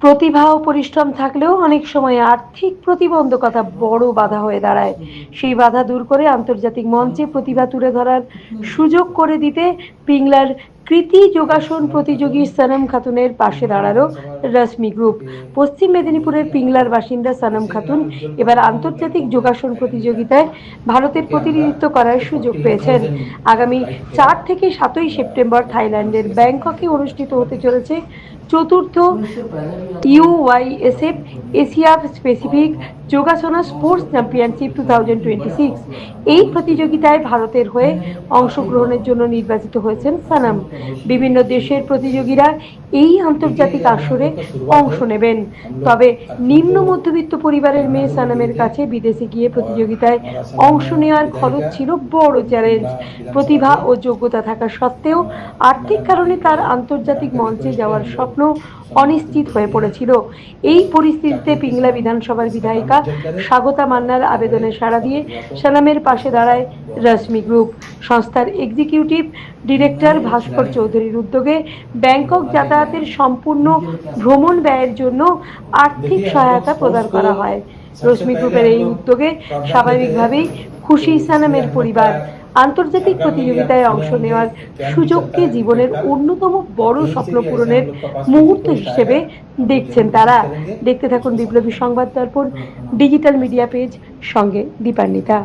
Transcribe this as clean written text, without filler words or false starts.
প্রতিভা ও পরিশ্রম থাকলেও অনেক সময় আর্থিক প্রতিবন্ধকতা বড় বাধা হয়ে দাঁড়ায়। সেই বাধা দূর করে আন্তর্জাতিক মঞ্চে প্রতিভা তুলে ধরার সুযোগ করে দিতে পিংলার কৃতি যোগাসন প্রতিযোগী সনম খাতুনের পাশে দাঁড়ালো রশ্মি গ্রুপ। পশ্চিম মেদিনীপুরের পিংলার বাসিন্দা সনম খাতুন এবার আন্তর্জাতিক যোগাসন প্রতিযোগিতায় ভারতের প্রতিনিধিত্ব করার সুযোগ পেয়েছেন। আগামী 4 থেকে 7ই সেপ্টেম্বর থাইল্যান্ডের ব্যাংককে অনুষ্ঠিত হতে চলেছে চতুর্থ UYSF Asia specific Yogasana sports championship 2026। এই প্রতিযোগিতায় ভারতের হয়ে অংশগ্রহণের জন্য নির্বাচিত হয়েছেন সানাম। বিভিন্ন দেশের প্রতিযোগীরা এই আন্তর্জাতিক আসরে অংশ নেবেন। তবে নিম্ন মধ্যবিত্ত পরিবারের মেয়ে সানামের কাছে বিদেশে গিয়ে প্রতিযোগিতায় অংশ নেওয়ার খরচ ছিল বড় চ্যালেঞ্জ। প্রতিভা ও যোগ্যতা থাকা সত্ত্বেও আর্থিক কারণে তার আন্তর্জাতিক মঞ্চে যাওয়ার স্বপ্ন অনিশ্চিত হয়ে পড়েছিল। এই পরিস্থিতিতে পিংলা বিধানসভার বিধায়িকা স্বাগতা মান্নার আবেদনে সাড়া দিয়ে সানামের পাশে দাঁড়ায় রশ্মি গ্রুপ। সংস্থার এক্সিকিউটিভ ডিরেক্টর ভাস্কর চৌধুরীর উদ্যোগে ব্যাংকক যাতায়াতের সম্পূর্ণ ভ্রমণ ব্যয়ের জন্য আর্থিক সহায়তা প্রদান করা হয়। রশ্মি গ্রুপের এই উদ্যোগে স্বাভাবিকভাবেই খুশি সানামের পরিবার। আন্তর্জাতিক প্রতিযোগিতায় অংশ নেওয়ার সুযোগকে জীবনের অন্যতম বড় স্বপ্ন পূরণের মুহূর্ত হিসেবে দেখছেন তারা। দেখতে থাকুন বিপ্লবী সংবাদ দর্পণ ডিজিটাল মিডিয়া পেজ, সঙ্গে দীপান্বিতা।